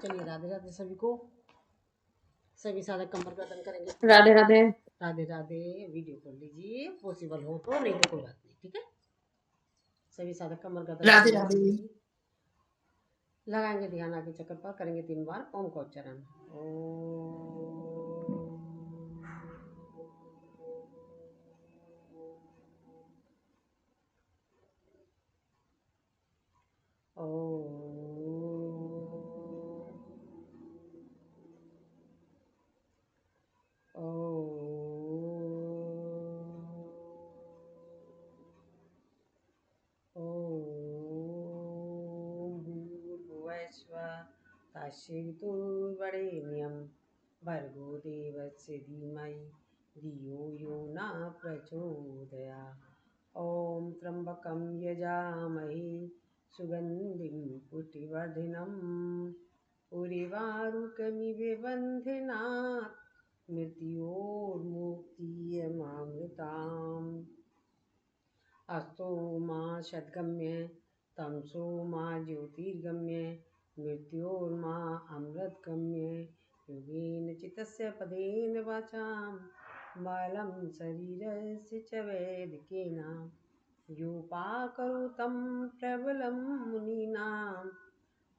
चलिए राधे राधे सभी को। सभी साधक कमर गर्दन करेंगे। राधे राधे। राधे राधे। वीडियो कर लीजिए, पॉसिबल हो तो, नहीं तो कोई बात नहीं, ठीक है। सभी साधक कमर गर्दन राधे करेंगे। राधे। लगाएंगे ध्यान आगे चक्कर पर, करेंगे 3 बार ओम का उच्चारण। ताश्चितुर्वरेण्यं भर्गो देवस्य धीमहि धियो यो न प्रचोदयात्। ॐ त्र्यम्बकं यजामहे सुगन्धिं पुष्टिवर्धनम् उर्वारुकमिव बन्धनात् मृत्योर्मुक्तियमामृताम्। अस्तो मा सद्गम्य तमसो मा ज्योतिर्गम्य मृत्योर्मा अमृतगम्य। योगेन चित्तस्य पदेन वाचां मलं शरीरस्य च वैदिकेन योपाकरोतं प्रबलं मुनीनां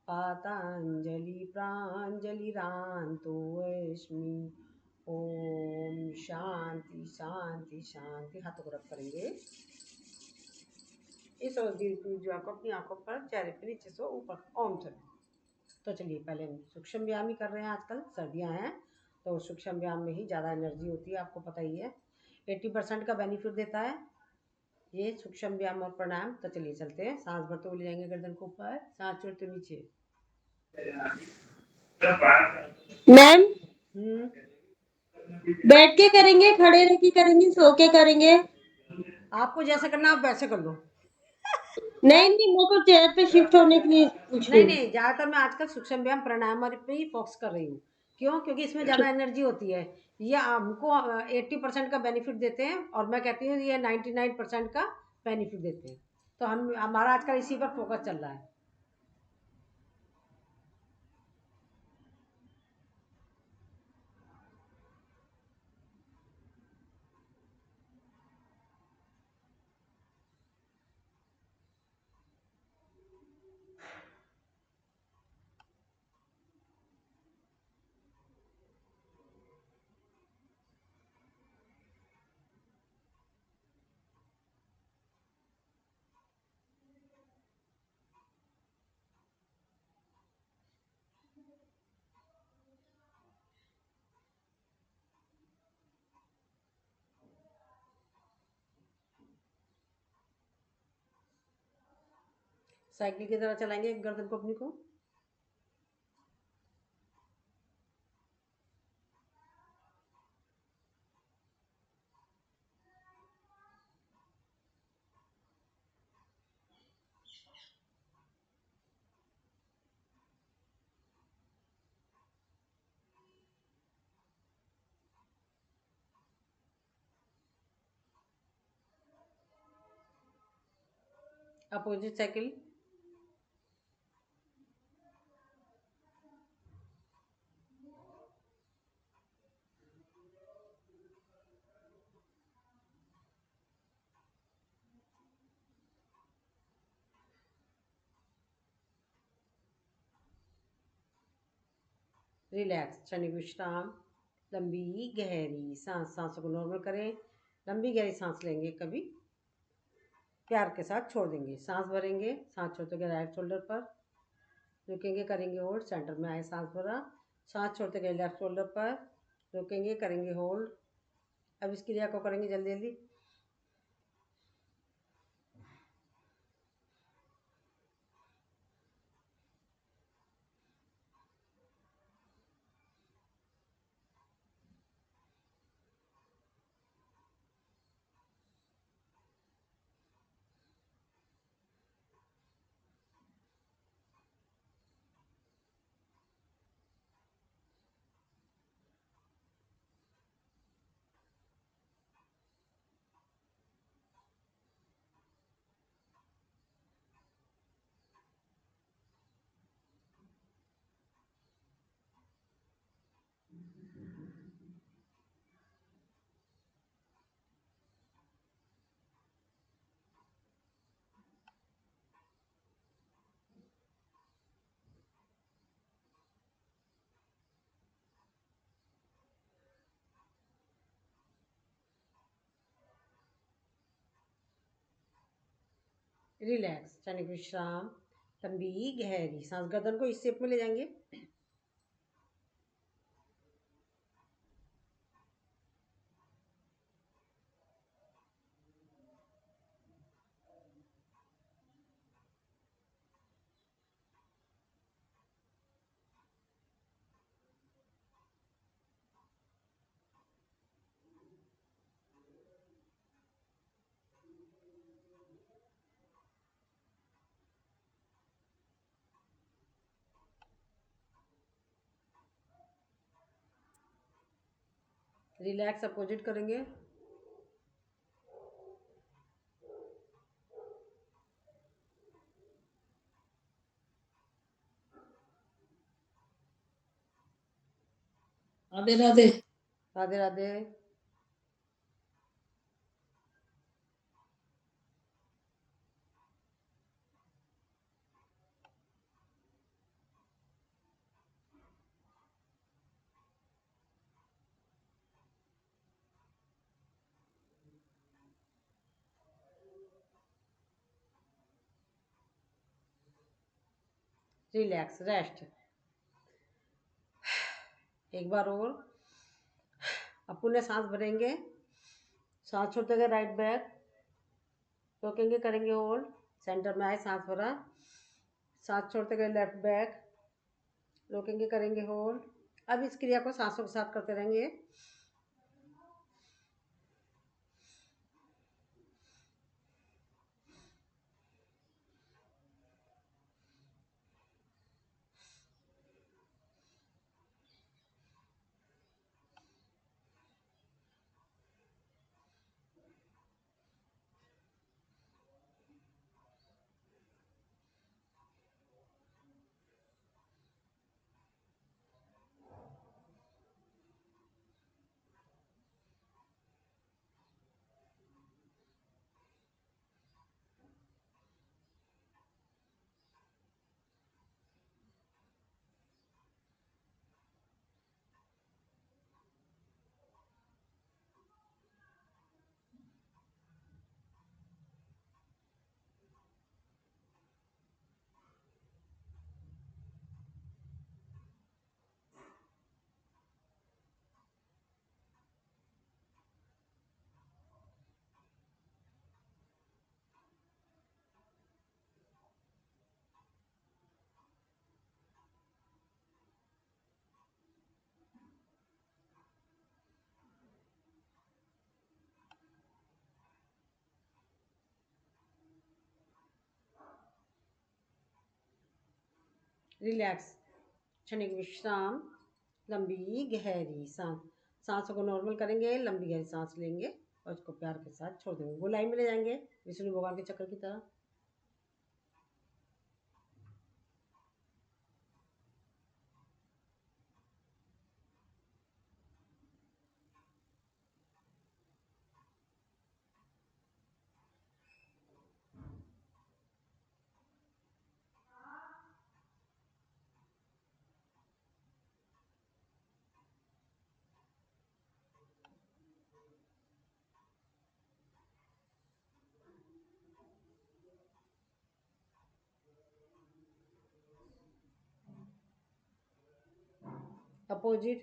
पाताञ्जलिप्राञ्जलिरान्तोऽस्मि। ओम शांति शांति शांति। हाथों को रब करेंगे इस और जो आपको अपनी आंखों पर, चेहरे पे नीचे से ऊपर ओम चले। तो चलिए पहले हम सूक्ष्म व्यायाम ही कर रहे हैं। आजकल सर्दियां हैं तो सूक्ष्म व्यायाम में ही ज़्यादा एनर्जी होती है, आपको पता ही है। 80% का बेनिफिट देता है ये सूक्ष्म व्यायाम और प्राणायाम। तो चलिए चलते हैं। सांस भरते हुए ले जाएंगे गर्दन को ऊपर, सांस छोड़ते नीचे। मैम हम्म बैठ के करेंगे, खड़े रह के करेंगे, सो के करेंगे? आपको जैसे करना आप वैसे कर लो। नहीं नहीं, मेरे को चेयर पे शिफ्ट होने के लिए पूछ रही नहीं हूँ। नहीं, ज़्यादातर मैं आजकल सूक्ष्म व्यायाम प्राणायाम पे ही फोकस कर रही हूँ। क्यों? क्योंकि इसमें ज़्यादा एनर्जी होती है। ये हमको 80% का बेनिफिट देते हैं और मैं कहती हूँ ये 99% का बेनिफिट देते हैं। तो हमारा आजकल इसी पर फोकस चल रहा है। साइकिल की तरह चलाएंगे गर्दन को अपनी को। Opposite cycle. रिलैक्स, क्षणिक विश्राम। लंबी गहरी सांसों को नॉर्मल करें। लंबी गहरी सांस लेंगे, कभी प्यार के साथ छोड़ देंगे। सांस भरेंगे, सांस छोड़ते गए राइट शोल्डर पर, रुकेंगे, करेंगे होल्ड, सेंटर में आए, सांस भरा, सांस छोड़ते गए लेफ्ट शोल्डर पर, रुकेंगे, करेंगे होल्ड। अब इस क्रिया को करेंगे जल्दी जल्दी। रिलैक्स, क्षणिक विश्राम, लंबी गहरी सांस। गर्दन को इस शेप में ले जाएंगे। रिलैक्स अपोजिट करेंगे। राधे राधे। राधे राधे। Relax, rest. एक बार और। अब पुनः सांस भरेंगे, सांस छोड़ते गए राइट बैक, रोकेंगे, करेंगे होल्ड, सेंटर में आए, सांस भरा, सांस छोड़ते गए लेफ्ट बैक, रोकेंगे, करेंगे होल्ड। अब इस क्रिया को सांसों के साथ करते रहेंगे। रिलैक्स, क्षणिक विश्राम, लंबी गहरी सांस। सांसों को नॉर्मल करेंगे, लंबी गहरी सांस लेंगे और उसको प्यार के साथ छोड़ देंगे। गोलाई में ले जाएंगे विष्णु भगवान के चक्र की तरह। अपोजिट।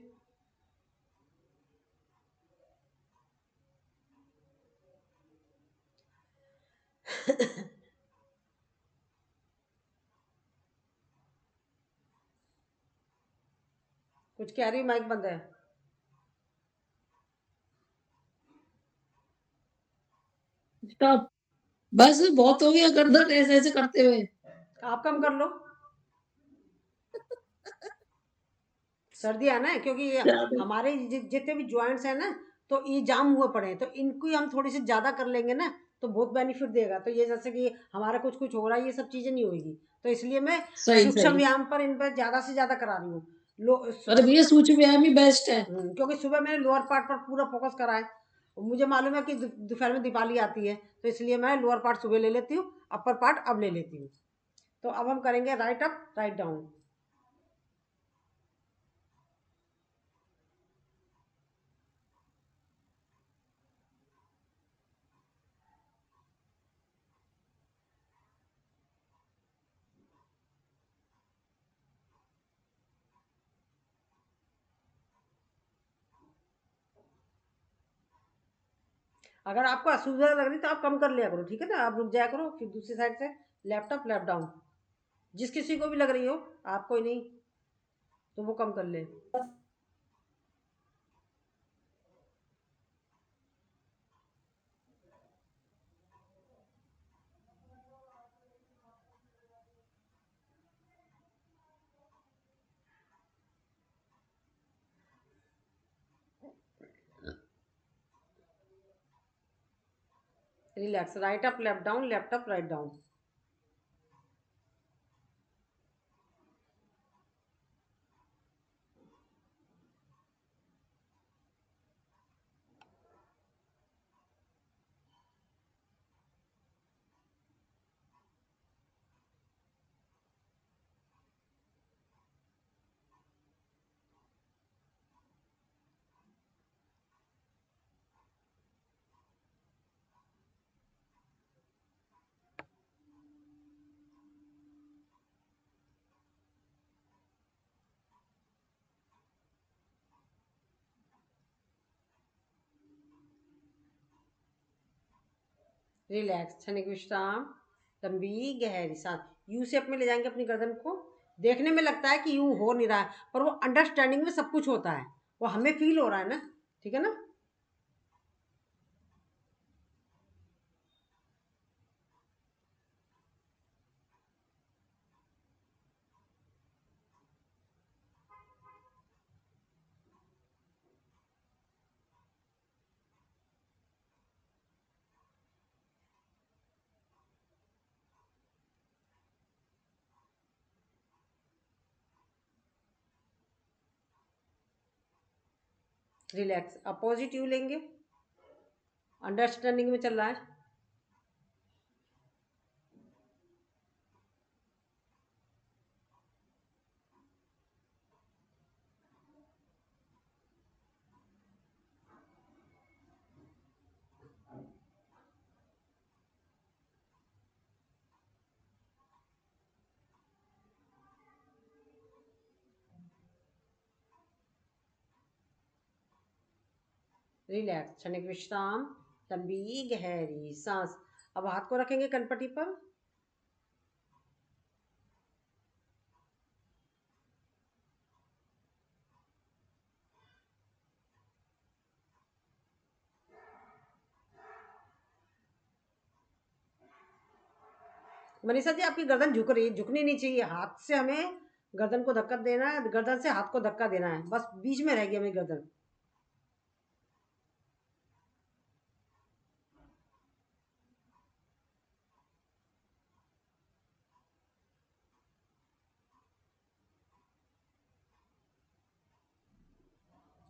कुछ कह रही, माइक बंद है। स्टॉप। बस बहुत हो गया गर्दन ऐसे ऐसे करते हुए। आप कम कर लो। सर्दी आना है क्योंकि हमारे जितने भी ज्वाइंट्स हैं ना, तो ये जाम हुए पड़े हैं, तो इनको हम थोड़ी सी ज़्यादा कर लेंगे ना तो बहुत बेनिफिट देगा। तो ये जैसे कि हमारा कुछ कुछ हो रहा है, ये सब चीज़ें नहीं होगी। तो इसलिए मैं सही सूक्ष्म सही। व्यायाम पर इन पर ज़्यादा से ज़्यादा करा रही हूँ। अरे भैया सूक्ष्म व्यायाम ही बेस्ट है। क्योंकि सुबह मैंने लोअर पार्ट पर पूरा फोकस करा है। मुझे मालूम है कि दोपहर में दिवाली आती है, तो इसलिए मैं लोअर पार्ट सुबह ले लेती हूँ, अपर पार्ट अब ले लेती हूँ। तो अब हम करेंगे राइट अप, राइट डाउन। अगर आपको असुविधा लग रही तो आप कम कर लिया करो, ठीक है ना। आप रुक जाया करो, फिर दूसरी साइड से लेफ्ट अप लेफ्ट डाउन, जिस किसी को भी लग रही हो, आपको ही नहीं तो वो कम कर ले। Relax, right up left down, left up write down. Relax, क्षणिक विश्राम, लंबी गहरी सांस। यू शेप में ले जाएंगे अपनी गर्दन को। देखने में लगता है कि यू हो नहीं रहा है, पर वो अंडरस्टैंडिंग में सब कुछ होता है, वो हमें फील हो रहा है ना, ठीक है ना। रिलैक्स, अपोजिट यू लेंगे, अंडरस्टैंडिंग में चल रहा है। रिलैक्स, क्षणिक विश्राम, लंबी गहरी सांस। अब हाथ को रखेंगे कनपट्टी पर। मनीषा जी, आपकी गर्दन झुक रही है, झुकनी नहीं चाहिए। हाथ से हमें गर्दन को धक्का देना है, गर्दन से हाथ को धक्का देना है, बस बीच में रहेगी हमें गर्दन।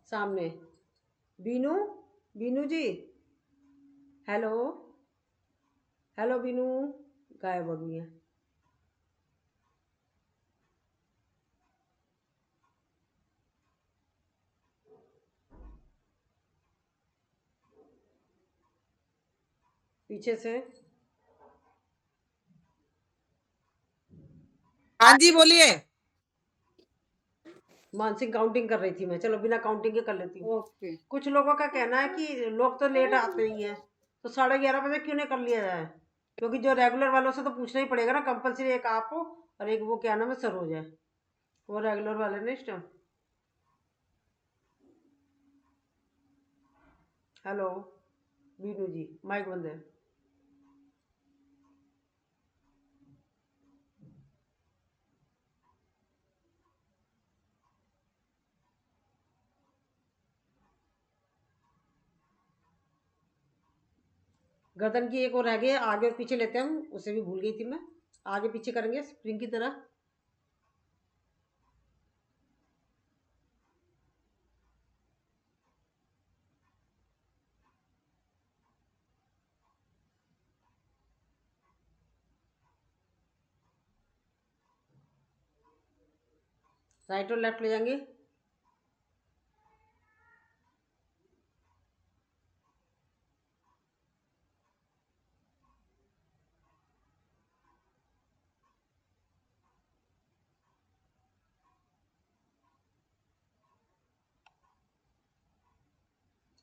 सामने बीनू, बीनू जी, हेलो, हेलो बीनू, गायब हो गई है। पीछे से। हाँ जी बोलिए। मानसिक काउंटिंग कर रही थी मैं, चलो बिना काउंटिंग के कर लेती हूँ। ओके। कुछ लोगों का कहना है कि लोग तो लेट आते ही हैं, तो 11:30 बजे क्यों नहीं कर लिया जाए, क्योंकि जो रेगुलर वालों से तो पूछना ही पड़ेगा ना कंपलसरी। एक आप हो और एक वो क्या नाम है, सरोज है, वो रेगुलर वाले ने इस टाइम। हेलो बीनू जी, माइक बंद है। गर्दन की एक और रह गई है, आगे और पीछे लेते हैं हम, उसे भी भूल गई थी मैं। आगे पीछे करेंगे स्प्रिंग की तरह। राइट और लेफ्ट ले जाएंगे।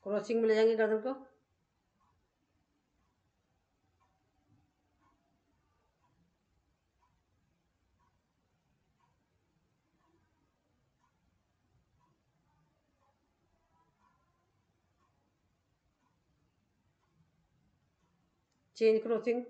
क्रॉसिंग में ले जाएंगे गर्दन को। Change crossing.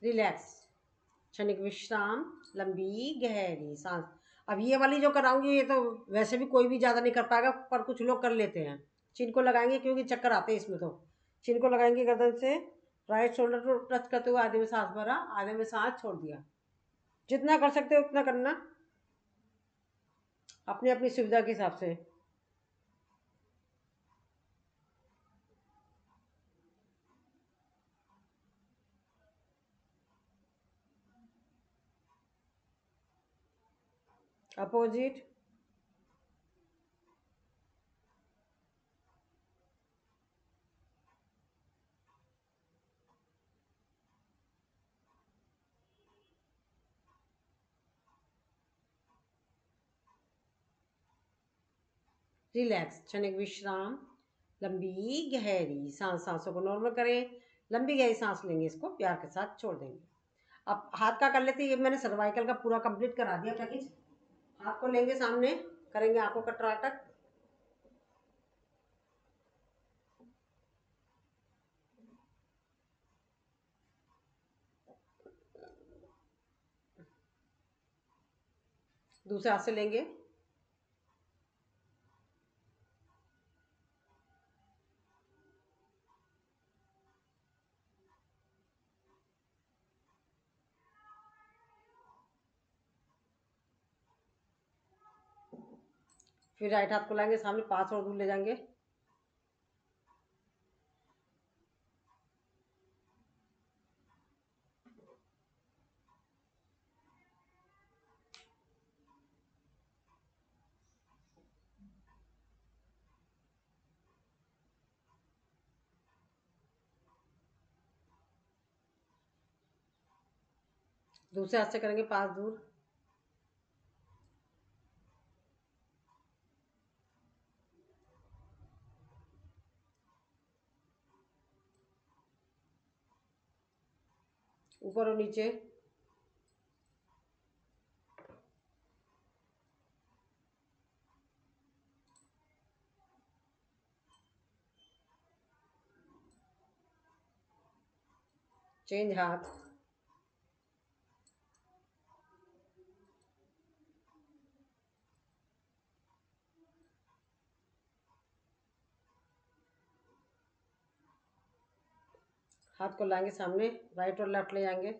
रिलैक्स, क्षणिक विश्राम, लंबी गहरी सांस। अब ये वाली जो कराऊंगी ये तो वैसे भी कोई भी ज़्यादा नहीं कर पाएगा, पर कुछ लोग कर लेते हैं। चिन को लगाएंगे क्योंकि चक्कर आते हैं इसमें। तो चिन को लगाएंगे गर्दन से, राइट शोल्डर को टच करते हुए आधे में सांस भरा, आधे में सांस छोड़ दिया। जितना कर सकते हो उतना करना, अपनी अपनी सुविधा के हिसाब से। अपोजिट। रिलैक्स, क्षणिक विश्राम, लंबी गहरी सांस। सांसों को नॉर्मल करें, लंबी गहरी सांस लेंगे, इसको प्यार के साथ छोड़ देंगे। अब हाथ का कर लेते हैं। ये मैंने सर्वाइकल का पूरा कंप्लीट करा दिया पैकेज। हाथ को लेंगे सामने, करेंगे आंखों का टराटक। दूसरे हाथ से लेंगे, फिर राइट हाथ को लाएंगे सामने, 5 और दूर ले जाएंगे। दूसरे हाथ से करेंगे 5 दूर। ऊपर और नीचे। चेंज हाथ। हाथ को लाएंगे सामने, राइट और लेफ्ट ले जाएंगे।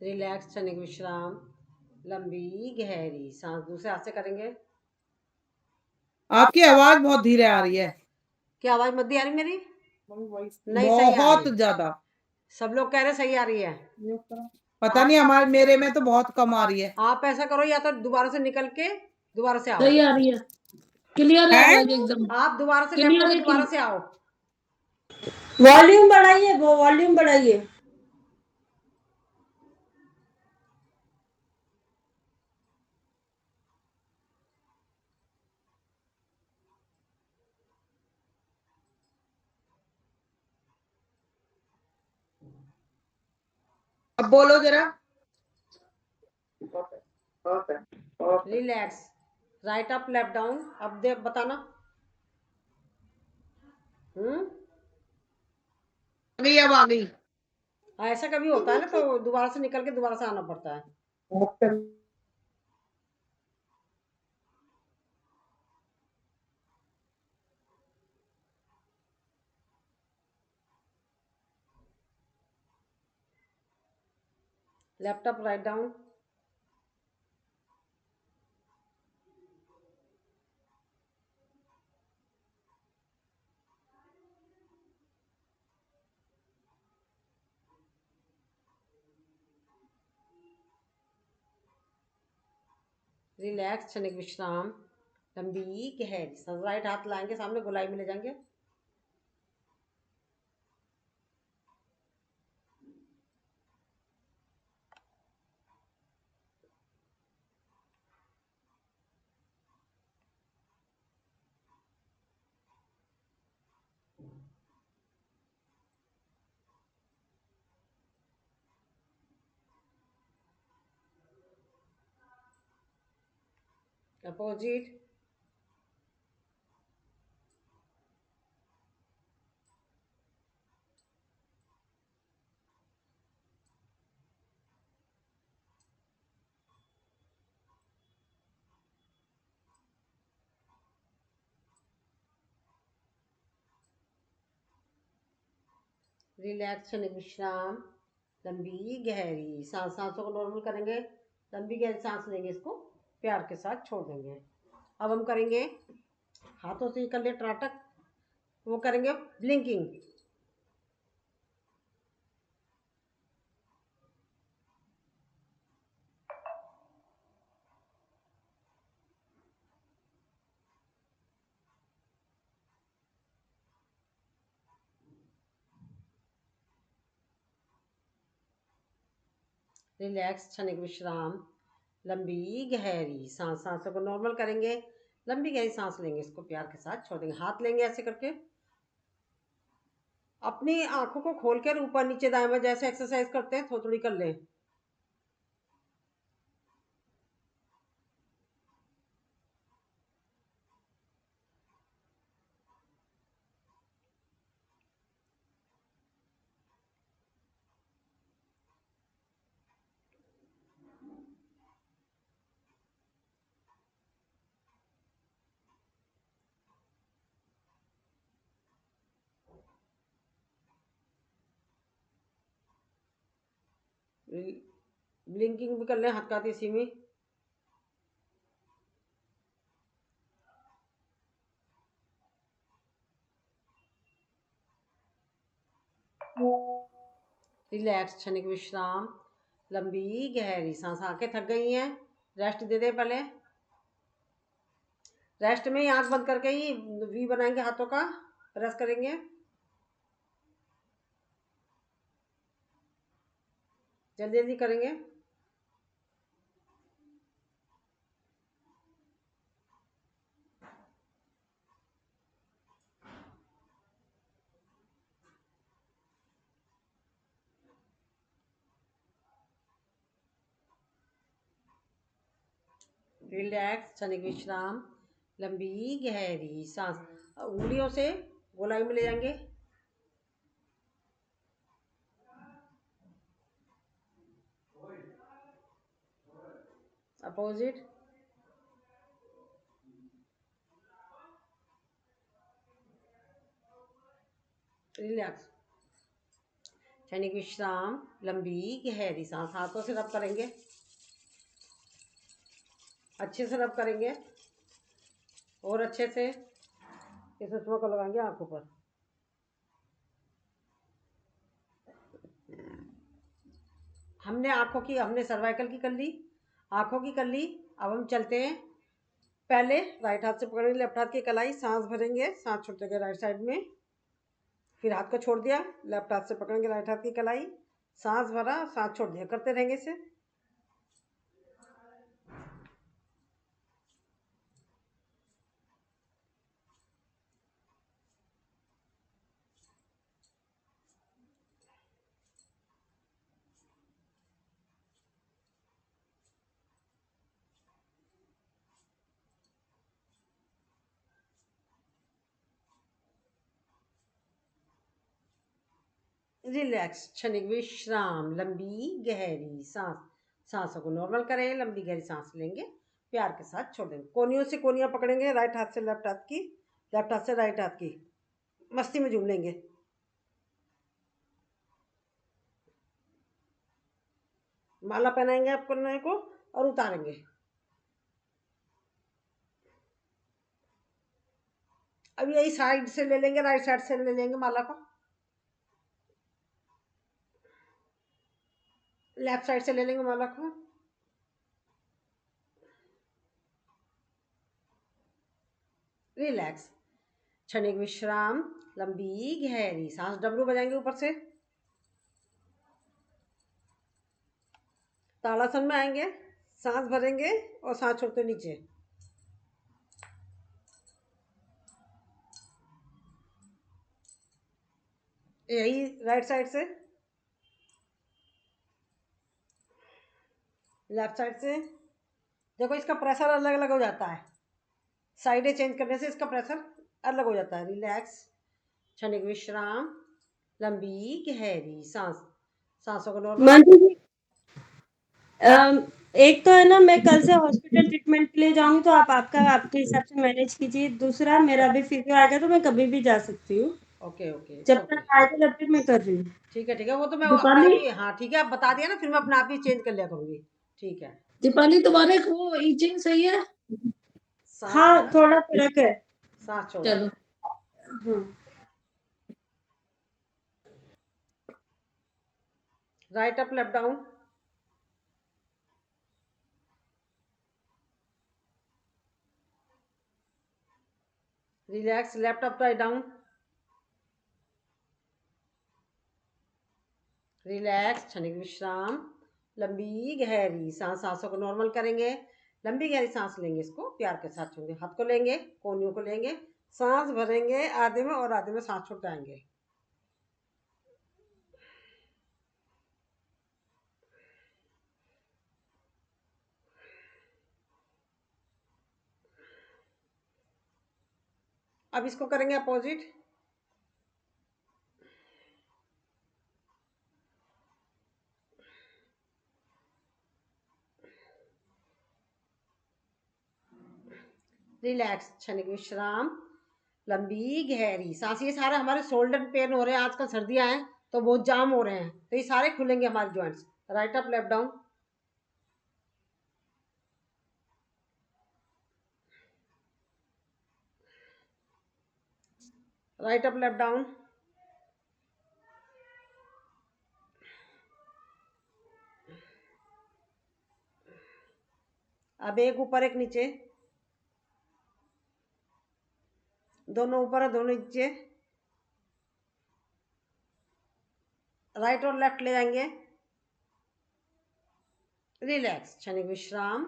रिलैक्स, क्षणिक विश्राम, लंबी गहरी सांस। दूसरे हाथ से करेंगे। आपकी आवाज बहुत धीरे आ रही है। क्या आवाज मध्य आ रही मेरी? नहीं, सही आ बहुत रही है। ज्यादा। सब लोग कह रहे सही आ रही है। पता नहीं, हमारे मेरे में तो बहुत कम आ रही है। आप ऐसा करो, या तो दोबारा से निकल के दोबारा से आओ। सही आ रही है, क्लियर है आवाज एकदम। आप दोबारा से लेफ्ट क्लियर होके है, दोबारा से आओ। वॉल्यूम बढ़ाइए, वो वॉल्यूम बढ़ाइए। अब बोलो जरा। Relax, right up left down. अब दे बताना। आ गई, अब आ गई। ऐसा कभी होता है ना, तो दोबारा से निकल के दोबारा से आना पड़ता है। Left up write down. Relax, क्षणिक विश्राम, लंबी गहरी सांस। राइट हाथ लाएंगे सामने, गोलाई में ले जाएंगे। अपोजिट। रिलैक्स, क्षणिक विश्राम, लंबी गहरी सांस। सांसों को नॉर्मल करेंगे, लंबी गहरी सांस लेंगे, इसको प्यार के साथ छोड़ देंगे। अब हम करेंगे हाथों से कर ले त्राटक, वो करेंगे ब्लिंकिंग। रिलैक्स, क्षणिक विश्राम, लंबी गहरी सांस। सांसों को नॉर्मल करेंगे, लंबी गहरी सांस लेंगे, इसको प्यार के साथ छोड़ देंगे। हाथ लेंगे ऐसे करके, अपनी आंखों को खोल कर ऊपर नीचे दाएं बाएं जैसे एक्सरसाइज करते हैं थोड़ी थोड़ी कर लें। ब्लिंकिंग भी कर लें हल्का इसी में। रिलैक्स, क्षणिक विश्राम, लंबी गहरी सांस। आंखें थक गई हैं, रेस्ट दे दे पहले। रेस्ट में ही आंख बंद करके ही वी बनाएंगे, हाथों का प्रेस करेंगे। जल्दी जल्दी करेंगे। रिलैक्स, क्षणिक विश्राम, लंबी गहरी सांस। उंगलियों से गोलाई में ले जाएंगे। अपोजिट। रिलैक्स, क्षणिक विश्राम, लंबी गहरी सांस। हाथों से रब करेंगे, अच्छे से रब करेंगे और अच्छे से इस सुषमा को लगाएंगे आंखों पर। हमने सर्वाइकल की कर ली, आंखों की कर ली। अब हम चलते हैं। पहले राइट हाथ से पकड़ेंगे लेफ्ट हाथ की कलाई, सांस भरेंगे, सांस छोड़ते राइट साइड में, फिर हाथ को छोड़ दिया, लेफ्ट हाथ से पकड़ेंगे राइट हाथ की कलाई, सांस भरा, सांस छोड़ दिया, करते रहेंगे इसे। रिलैक्स, क्षणिक विश्राम, लंबी गहरी सांस। सांसों को नॉर्मल करें, लंबी गहरी सांस लेंगे, प्यार के साथ छोड़ देंगे। कोनियों से कोनियां पकड़ेंगे, राइट हाथ से लेफ्ट हाथ की, लेफ्ट हाथ से राइट हाथ की, मस्ती में झूम लेंगे। माला पहनाएंगे आप कन्या को और उतारेंगे। अब यही साइड से ले लेंगे, राइट साइड से ले लेंगे माला को, लेफ्ट साइड से ले लेंगे माला को। रिलैक्स, क्षणिक विश्राम, लंबी गहरी सांस, डमरू बजाएंगे ऊपर से, ताड़ासन में आएंगे, सांस भरेंगे और सांस छोड़ते नीचे। यही राइट साइड से, लेफ्ट साइड से। देखो इसका प्रेशर अलग अलग हो जाता है, साइडें चेंज करने से इसका प्रेशर अलग हो जाता है। रिलैक्स, क्षणिक विश्राम, लंबी गहरी सांस, सांसों को नॉर्मल। मंजू जी, एक तो है ना, मैं कल से हॉस्पिटल ट्रीटमेंट के लिए जाऊंगी, तो आप आपके हिसाब से मैनेज कीजिए। दूसरा, मेरा अभी फिजियो आएगा तो मैं कभी भी जा सकती हूँ, ओके ओके, जब ओके, तक आएगा जब तक मैं कर रही हूँ। ठीक है, वो तो मैं अपने आप दीपाली, ही, हाँ ठीक है, आप बता दिया ना, फिर मैं अपने आप ही चेंज कर लिया करूँगी। ठीक है, दीपाली तुम्हारे वो ईचिंग सही है? सांस हाँ, भरा, थोड़ा फर्क है। सांस छोड़ा, चलो। हाँ। Right up left down, relax, left up write down, relax, क्षणिक विश्राम, लंबी गहरी सांस, सांसों को नॉर्मल करेंगे, लंबी गहरी सांस लेंगे, इसको प्यार के साथ छोड़ेंगे, हाथ को लेंगे, कोहनियों को लेंगे, सांस भरेंगे आधे में और आधे में सांस छोड़ जाएंगे। अब इसको करेंगे अपोजिट, रिलैक्स, क्षणिक विश्राम, लंबी गहरी सांस। ये सारे हमारे शोल्डर पेन हो रहे हैं, आजकल सर्दियां हैं तो बहुत जाम हो रहे हैं, तो ये सारे खुलेंगे हमारे joints. Right up left down, right up left down, अब एक ऊपर एक नीचे, दोनों ऊपर और दोनों नीचे, राइट और लेफ्ट ले जाएंगे। रिलैक्स, क्षणिक विश्राम,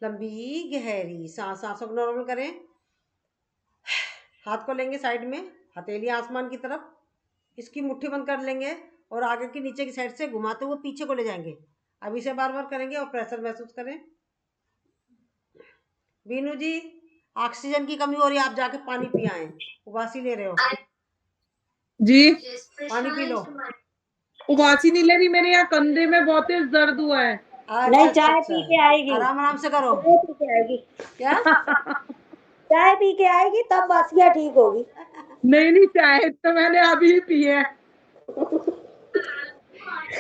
लंबी गहरी सांस, सांसों को नॉर्मल करें, हाथ को लेंगे साइड में, हथेली आसमान की तरफ, इसकी मुट्ठी बंद कर लेंगे और आगे की नीचे की साइड से घुमाते हुए पीछे को ले जाएंगे। अब इसे बार बार करेंगे और प्रेशर महसूस करें। बीनू जी, ऑक्सीजन की कमी हो रही है, आप जाके पानी पिया है, उबासी ले रहे हो, जी, पानी पी लो। उबासी नहीं ले रही, मेरे यहाँ कंधे में बहुत तेज दर्द हुआ है। अच्छा नहीं, अच्छा चाय अच्छा, पी के आएगी, आराम आराम से करो। चाय पी के आएगी, क्या? चाय पी के आएगी तब बासियाँ ठीक होगी। नहीं नहीं, चाय तो मैंने अभी ही पी है।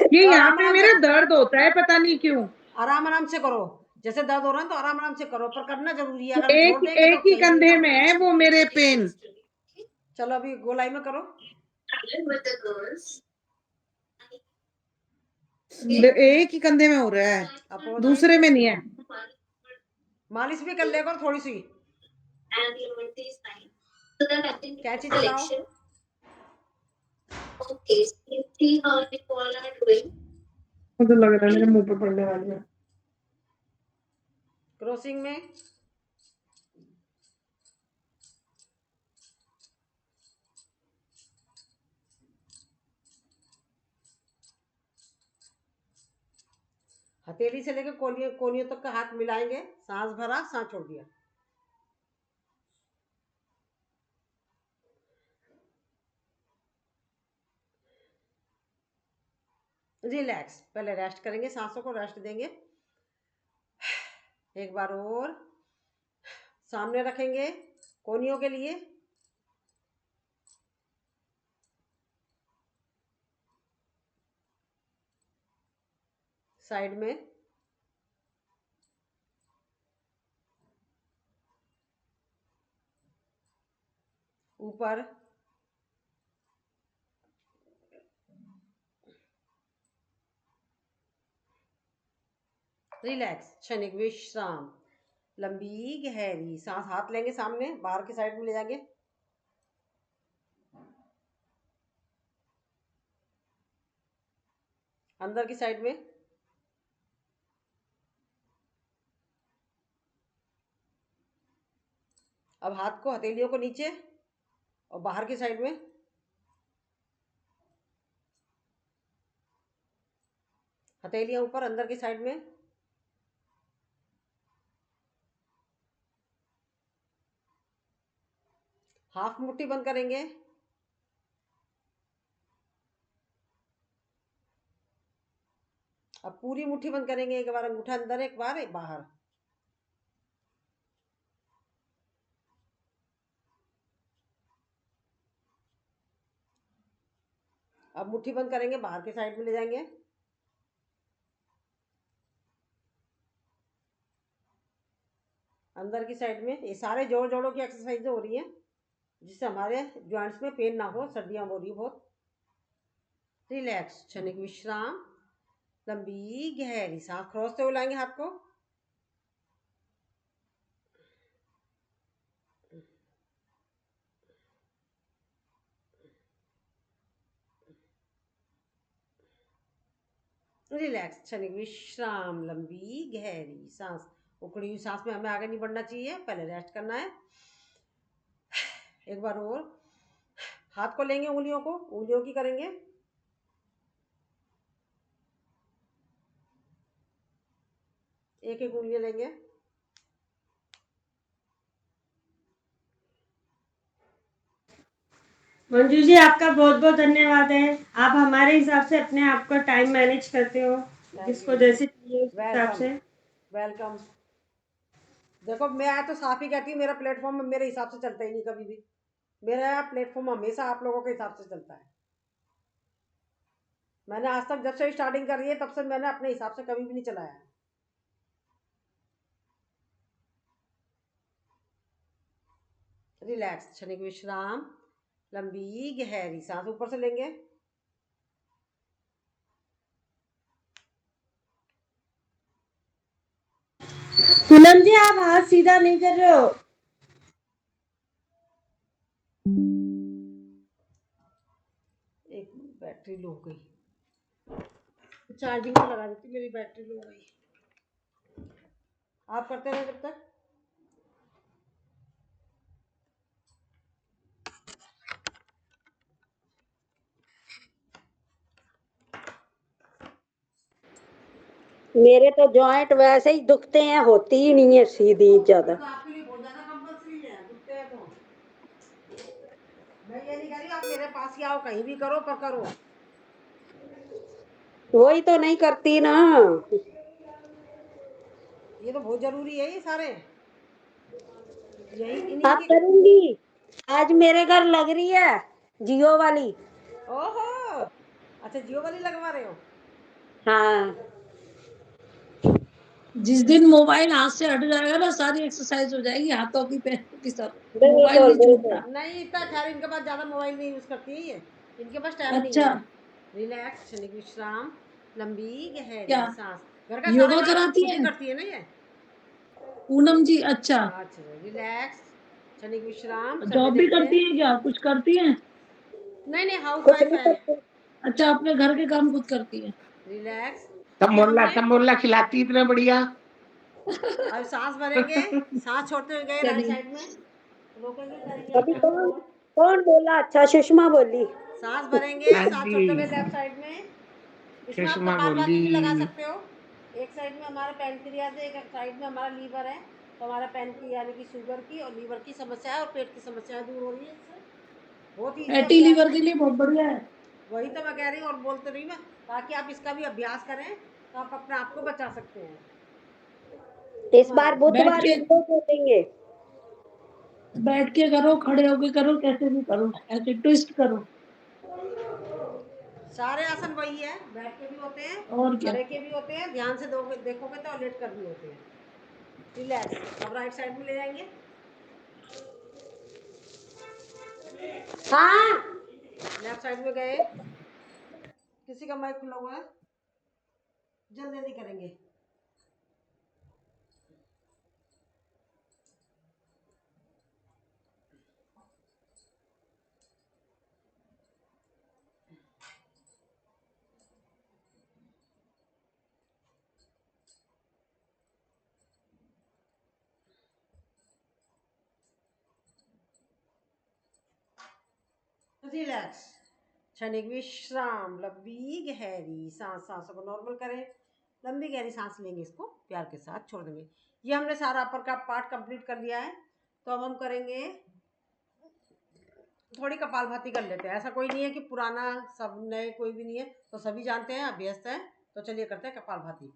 ये तो यहाँ आराम पे आराम से, मेरा दर्द होता है, पता नहीं क्यों। आराम आराम से करो, जैसे दर्द हो रहा है तो आराम आराम से करो, पर करना जरूरी है, अगर हम छोड़ एक देंगे तो एक ही सही नहीं कंधे ना। में है वो मेरे पेन। चलो अभी गोलाई में करो, एक ही कंधे में हो रहा है, अपोजिट, दूसरे में नहीं है। मालिश भी कर ले करो थोड़ी सी, कैंची चलाओ, मुझे लग रहा है मेरे मुंह पे पड़ने वाली है। क्रॉसिंग में, हथेली से लेकर कोनियों कोनियों तक का हाथ मिलाएंगे, सांस भरा, सांस छोड़ दिया। रिलैक्स, पहले रेस्ट करेंगे, सांसों को रेस्ट देंगे, एक बार और सामने रखेंगे कोनियों के लिए, साइड में, ऊपर, रिलैक्स, क्षणिक विश्राम, लंबी गहरी सांस। हाथ लेंगे सामने, बाहर की साइड में ले जाएंगे। अंदर की साइड में। अब हाथ को, हथेलियों को नीचे और बाहर की साइड में। हथेलियां ऊपर, अंदर की साइड में। हाफ मुट्ठी बंद करेंगे। अब पूरी मुट्ठी बंद करेंगे। एक बार अंगूठा अंदर, एक बार एक बाहर। अब मुट्ठी बंद करेंगे, बाहर के साइड में ले जाएंगे। अंदर की साइड में। ये सारे जोड़ जोड़ों की एक्सरसाइज हो रही है, जिससे हमारे जॉइंट्स में पेन ना हो। सर्दियां हो रही बहुत। रिलैक्स, क्षणिक विश्राम, लंबी गहरी सांस। क्रॉस से बुलाएंगे हाथ को। रिलैक्स, क्षणिक विश्राम, लंबी गहरी सांस। उखड़ी हुई सांस में हमें आगे नहीं बढ़ना चाहिए, पहले रेस्ट करना है। एक बार और। हाथ को लेंगे, उंगलियों को, उंगलियों की करेंगे। एक एक उंगलियां लेंगे। मंजू जी, आपका बहुत बहुत धन्यवाद है। आप हमारे हिसाब से अपने आप का टाइम मैनेज करते हो, जिसको जैसे चाहिए उस हिसाब वेलकम, से। वेलकम। देखो, मैं तो साफ ही कहती हूँ, मेरा प्लेटफॉर्म मेरे हिसाब से चलता ही नहीं कभी भी। मेरा प्लेटफॉर्म हमेशा आप लोगों के हिसाब से चलता है। मैंने आज तक, जब से स्टार्टिंग कर रही है, तब से मैंने अपने हिसाब से कभी भी नहीं चलाया है। रिलैक्स, क्षणिक विश्राम, लंबी गहरी सांस। ऊपर से लेंगे। पूनम जी, आप हाथ सीधा नहीं कर रहे हो। एक बैटरी लो हो गई, चार्जिंग में लगा देती, मेरी बैटरी लो हो गई। आप करते रहे जब तक। मेरे तो जॉइंट वैसे ही दुखते हैं, होती ही नहीं है सीधी ज्यादा। तो आपके लिए बहुत ज्यादा कंपल्सरी है, दुखते हैं तो। मैं ये नहीं कह रही आप मेरे पास ही आओ, कहीं भी करो, पर करो। वही तो नहीं करती ना। ये तो बहुत जरूरी है, ये सारे यही इन्हीं अब की। करूंगी। आज मेरे घर लग रही है जियो वाली। ओहो, अच्छा, जियो वाली लगवा रहे हो। हाँ, जिस दिन मोबाइल हाथ से हट जाएगा ना, सारी एक्सरसाइज हो जाएगी, हाथों की, पैरों की, सब। मोबाइल बिल्कुल नहीं बिल्कुल। छूटता। नहीं, इतना खैर इनके पास ज्यादा मोबाइल नहीं यूज करती है ये। इनके पास टाइम नहीं अच्छा। है। रिलैक्स, क्षणिक विश्राम, लंबी क्या गहरी सांस। घर का सारा योगा काम कराती खुद ही है करती है ना ये। पूनम जी? अच्छा। अच्छा, रिलैक्स, क्षणिक विश्राम। चल के जॉब भी देखते हैं। करती है क्या? कुछ करती है? नहीं नहीं, हाउस कुछ वाइफ नहीं है। करती। अच्छा, अपने घर के काम खुद करती है। रिलैक्स। अभी तमोल्ला हमने, तमोल्ला खिलाती इतना बढ़िया। अब सांस भरेंगे। सांस छोड़ते हुए गए राइट चलिए। साइड में। रोकेंगे, करेंगे अभी अपने आप को कौन रोल। कौन बोला? अच्छा, सुषमा बोली। सांस भरेंगे, हाँ सांस जी, छोड़ते हुए लेफ्ट साइड में। इसमें आप सुषमा कपालभाति बोली। भी लगा सकते हो। एक साइड में हमारा पैनक्रियाज है, एक साइड में हमारा लीवर है। तो हमारा पैनक्रियाज यानी कि शुगर की और लीवर की समस्या है, और पेट की समस्याएं दूर हो रही है इससे। बहुत ईजी फैटी अभ्यास लीवर है। के लिए बहुत बढ़िया है। वही तो मैं कह रही हूँ, और बोलते रही मैं, ताकि आप इसका भी अभ्यास करें, तो आप अपने आप को बचा सकते हैं। इस बार बैठ बुधवार के, वीडियो देंगे। बैठ के करो, खड़े होके करो, कैसे भी करो, ऐसे ट्विस्ट करो। सारे आसन वही है, बैठ के भी होते हैं, और क्या। खड़े के भी होते हैं, ध्यान से देखोगे तो लेट कर भी होते हैं। रिलैक्स। अब राइट साइड में ले जाएंगे। हाँ, लेफ्ट साइड में गए। किसी का माइक खुला हुआ है, जल्दी जल्दी करेंगे। रिलैक्स, क्षणिक विश्राम, लंबी गहरी सांस, सांसों को नॉर्मल करें, लंबी गहरी सांस लेंगे, इसको प्यार के साथ छोड़ देंगे। ये हमने सारा अपर का पार्ट कंप्लीट कर लिया है। तो अब हम करेंगे थोड़ी कपालभाति कर लेते हैं। ऐसा कोई नहीं है कि पुराना सब नए कोई भी नहीं है, तो सभी जानते हैं, अभ्यस्त है। तो चलिए करते हैं कपालभाति।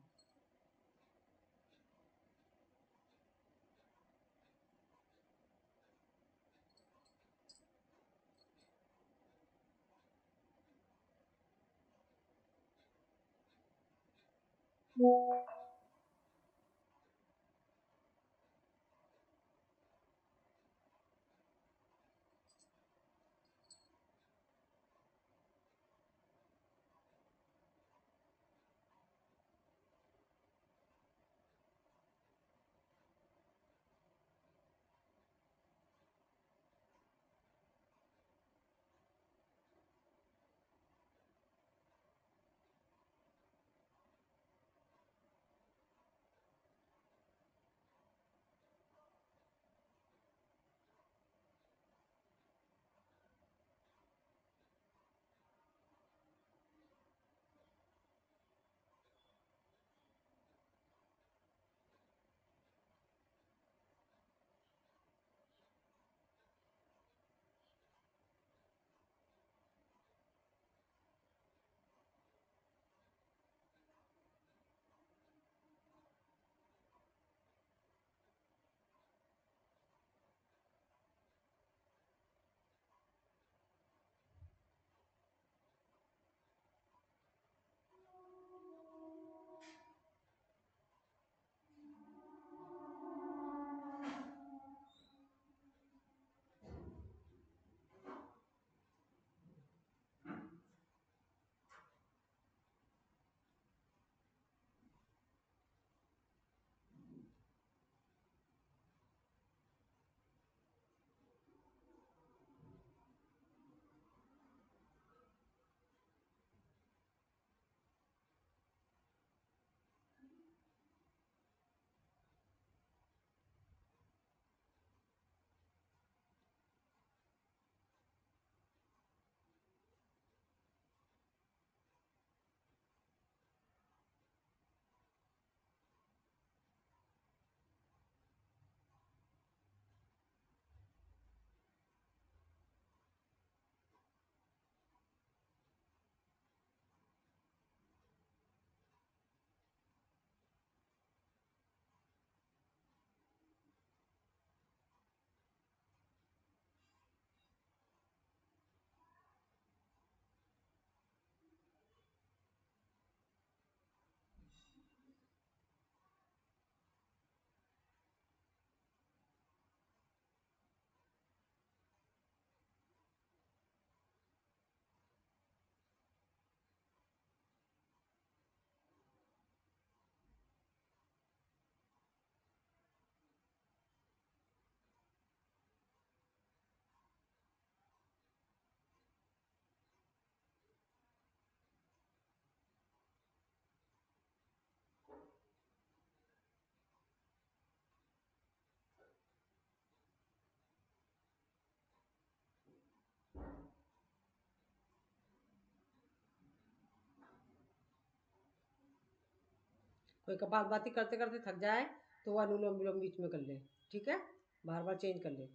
कोई कपालभाति करते करते थक जाए तो वो अनुलोम विलोम बीच में कर ले, ठीक है? बार बार चेंज कर ले।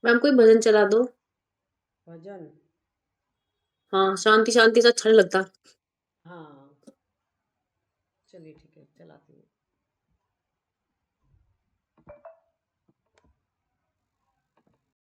मैम कोई भजन चला दो। भजन? हाँ, शांति शांति से अच्छा नहीं लगता। हाँ, चलिए ठीक है, चलाती हूँ।